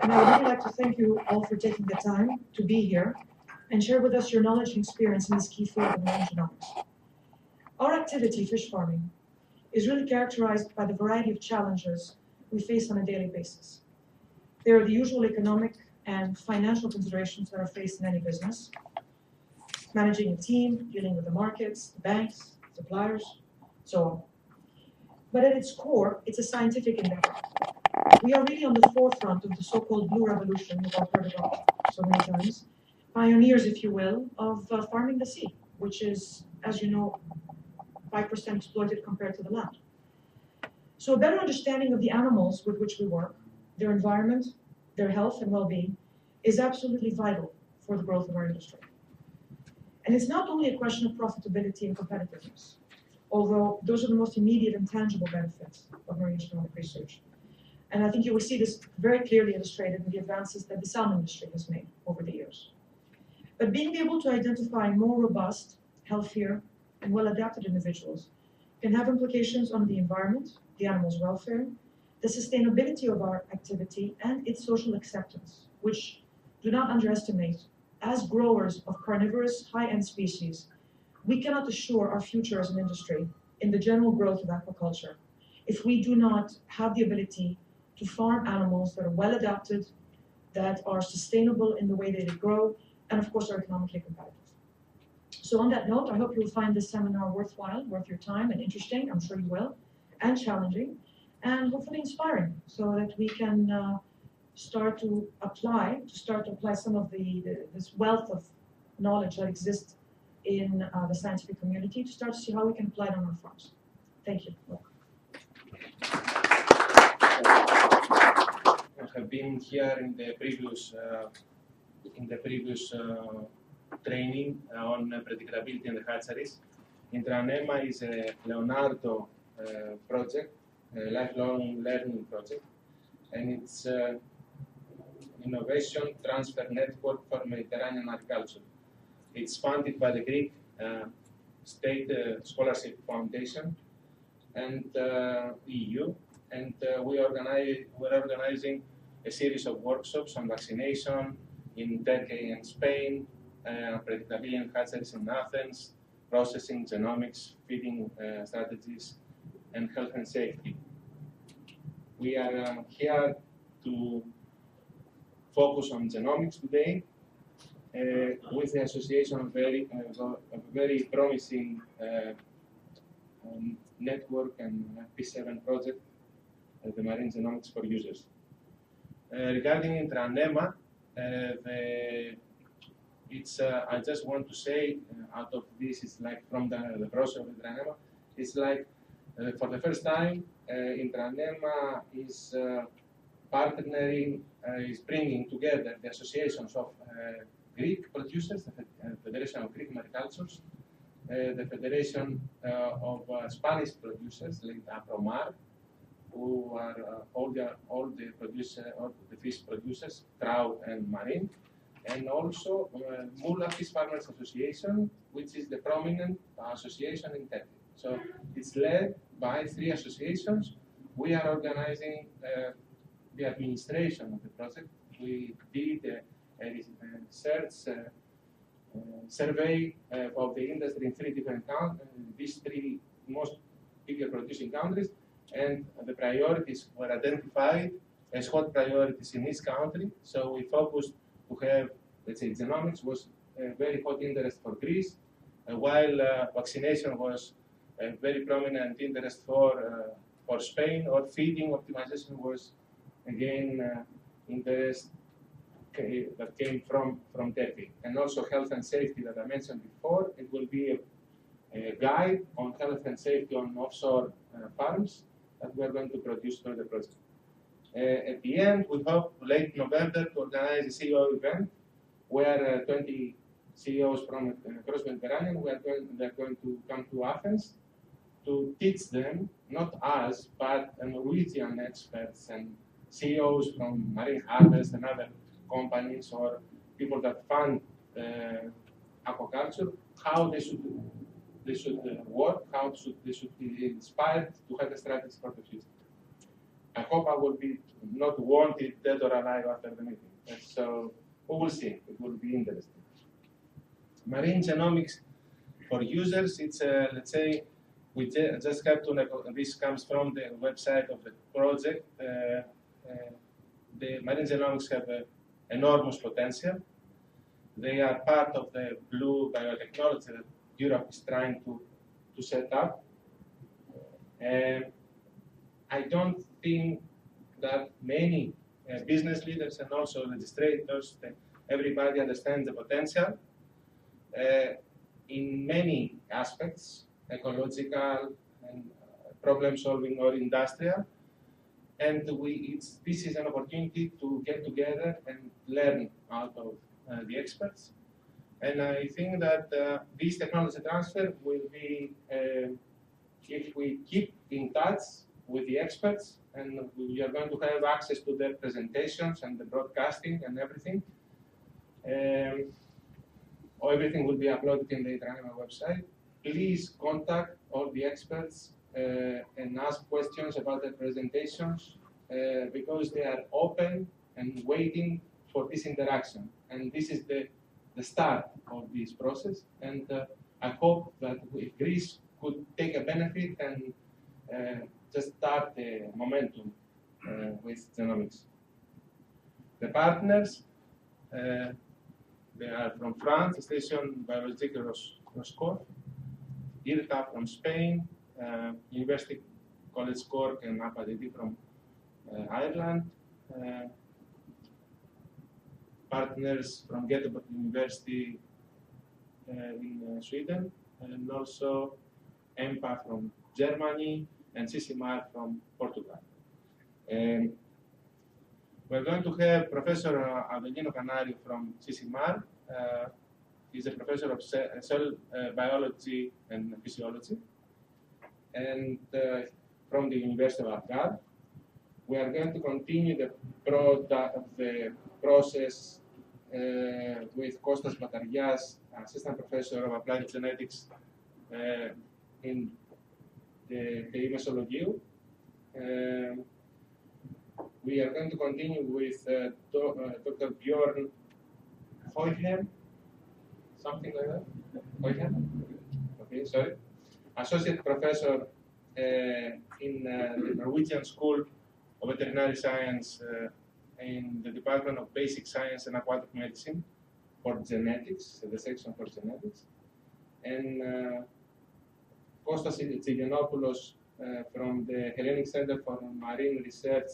And I would really like to thank you all for taking the time to be here and share with us your knowledge and experience in this key field of marine genomics. Our activity, fish farming, is really characterized by the variety of challenges we face on a daily basis. There are the usual economic and financial considerations that are faced in any business, managing a team, dealing with the markets, the banks, suppliers, so on. But at its core, it's a scientific endeavor. We are really on the forefront of the so-called blue revolution we've all heard about so many times, pioneers, if you will, of farming the sea, which is, as you know, 5% exploited compared to the land. So a better understanding of the animals with which we work, their environment, their health and well-being, is absolutely vital for the growth of our industry. And it's not only a question of profitability and competitiveness, although those are the most immediate and tangible benefits of marine genomic research. And I think you will see this very clearly illustrated in the advances that the salmon industry has made over the years. But being able to identify more robust, healthier, and well-adapted individuals can have implications on the environment, the animal's welfare, the sustainability of our activity, and its social acceptance, which, do not underestimate, as growers of carnivorous high-end species, we cannot assure our future as an industry in the general growth of aquaculture if we do not have the ability to farm animals that are well-adapted, that are sustainable in the way they grow, and of course are economically competitive. So on that note, I hope you'll find this seminar worthwhile, worth your time, and interesting, I'm sure you will, and challenging, and hopefully inspiring, so that we can start to apply some of this wealth of knowledge that exists in the scientific community to start to see how we can apply it on our farms. Thank you. I have been here in the previous training on predictability in the hatcheries. Intranemma is a Leonardo project, a lifelong learning project, and it's innovation transfer network for Mediterranean agriculture. It's funded by the Greek State Scholarship Foundation and EU, and we're organizing a series of workshops on vaccination in Turkey and Spain, predictability in hatcheries in Athens, processing, genomics, feeding strategies, and health and safety. We are here to focus on genomics today with the association of a very promising network and P7 project, the Marine Genomics for Users. Regarding Intranemma, I just want to say out of this, it's like from the process of Intranemma, it's like for the first time, Intranemma is partnering, is bringing together the associations of Greek producers, the Federation of Greek Maricultures, the Federation of Spanish producers, like AQUARK, who are all the fish producers, trout and marine, and also Mula Fish Farmers Association, which is the prominent association in Turkey. So it's led by 3 associations. We are organizing the administration of the project. We did a research survey of the industry in 3 different countries, these 3 most bigger producing countries, and the priorities were identified as hot priorities in each country. So we focused to have, let's say, genomics was a very hot interest for Greece, while vaccination was a very prominent interest for Spain, or feeding optimization was again interest that came from Turkey. And also health and safety that I mentioned before, it will be a guide on health and safety on offshore farms that we are going to produce through the project. At the end, we hope late November to organize a CEO event where 20 CEOs from across Mediterranean, they're going to come to Athens to teach them, not us, but Norwegian experts and CEOs from Marine Harvest and other companies or people that fund aquaculture, how they should work, how they should be inspired to have a strategy for the future. I hope I will be not wanted dead or alive after the meeting. So we will see. It will be interesting. Marine genomics for users, it's let's say, we just have to, this comes from the website of the project. The marine genomics have enormous potential. They are part of the blue biotechnology that Europe is trying to set up. And I don't think that many business leaders and also legislators, everybody understands the potential in many aspects, ecological and problem solving or industrial. And this is an opportunity to get together and learn out of the experts. And I think that this technology transfer will be, if we keep in touch with the experts, and we are going to have access to their presentations and the broadcasting and everything. Everything will be uploaded in the Intranemma website. Please contact all the experts and ask questions about their presentations because they are open and waiting for this interaction. And this is the start of this process. And I hope that if Greece could take a benefit and just start the momentum with genomics. The partners, they are from France, Station Biologique Roscoff, IRTA from Spain, University College Cork and APADD from Ireland, partners from Göteborg University in Sweden, and also EMPA from Germany and CCMAR from Portugal. We're going to have Professor Adelino Canario from CCMAR. He's a professor of cell biology and physiology, and from the University of AQUARK. We are going to continue the process with Kostas Batarias, Assistant Professor of Applied Genetics in the Mesologiou. We are going to continue with Dr. Bjorn Hoyhem, something like that? Hoyhem? Okay, sorry. Associate Professor in the Norwegian School of Veterinary Science in the Department of Basic Science and Aquatic Medicine for Genetics, the section for Genetics. And Kostas Tsigenopoulos from the Hellenic Center for Marine Research,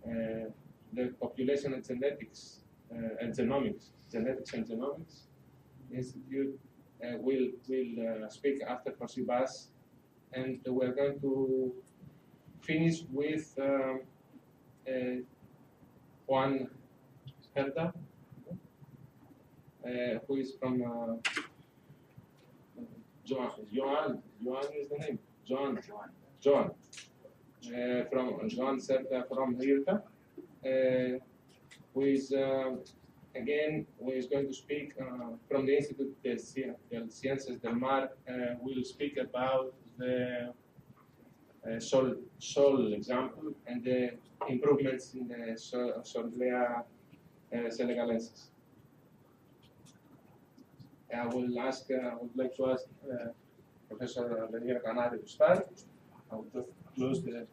the Population and Genetics and Genomics, Genetics and Genomics Institute will speak after Prosibas, and we're going to finish with Juan Herta, who is from Joan is the name. Joan. From Joan Serta from IRTA, who is again going to speak from the Institute de Ciencias del Mar. Will speak about the sol example and the improvements in the Solglea senegalensis. I would like to ask Professor Adelino Canario to start. I will just close the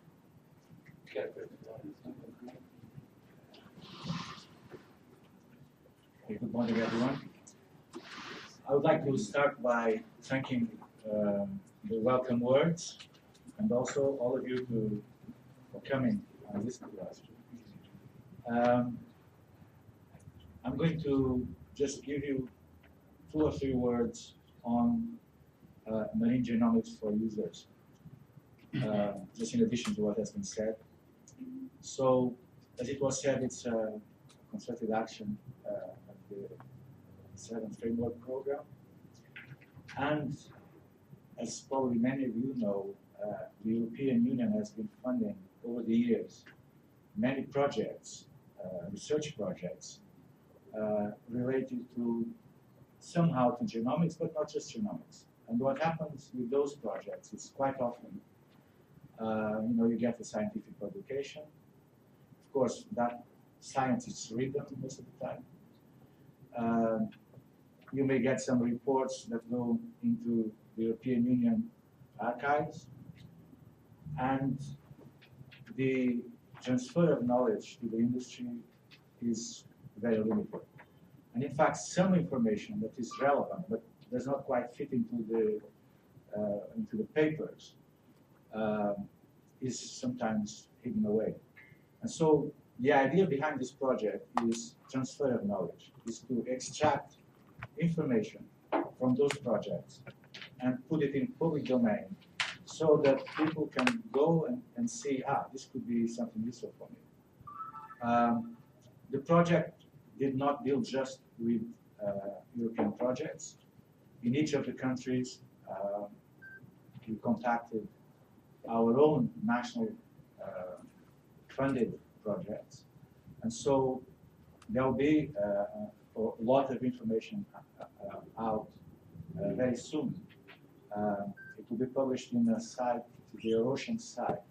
Good morning, everyone. I would like to start by thanking the welcome words and also all of you for coming and listening to us. I'm going to just give you 2 or 3 words on marine genomics for users, just in addition to what has been said. So, as it was said, it's a concerted action of the 7th Framework Program. And as probably many of you know, the European Union has been funding over the years many projects, research projects, related to somehow to genomics, but not just genomics. And what happens with those projects is quite often You get a scientific publication. Of course, that science is written most of the time. You may get some reports that go into the European Union archives, and the transfer of knowledge to the industry is very limited. And in fact, some information that is relevant but does not quite fit into the papers is sometimes hidden away. And so the idea behind this project is transfer of knowledge, is to extract information from those projects and put it in public domain so that people can go and see, this could be something useful for me. The project did not deal just with European projects. In each of the countries, we contacted our own national funded projects. And so there will be a lot of information out very soon. It will be published in a site, the Ocean site.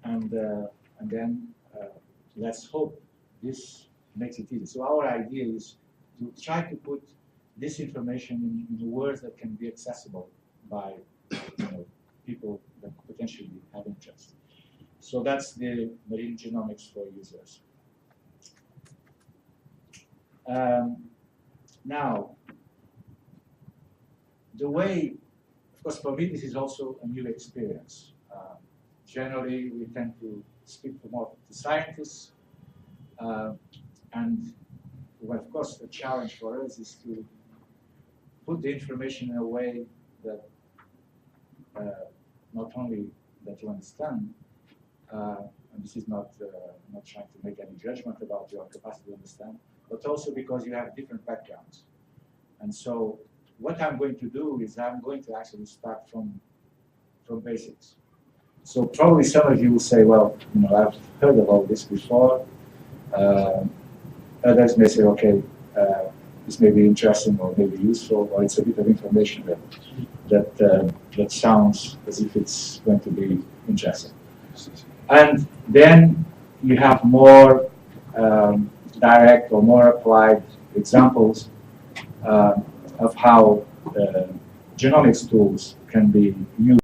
And then let's hope this makes it easy. So our idea is to try to put this information in words that can be accessible by people that potentially have interest. So that's the marine genomics for users. Now, the way, of course, for me, this is also a new experience. Generally, we tend to speak more to scientists, and well, of course, the challenge for us is to put the information in a way that not only that you understand, and this is not trying to make any judgment about your capacity to understand, but also because you have different backgrounds. And so what I'm going to do is I'm going to actually start from basics. So probably some of you will say, well, I've heard about this before. Others may say, okay, this may be interesting or maybe useful, or it's a bit of information that sounds as if it's going to be interesting. And then you have more direct or more applied examples of how genomics tools can be used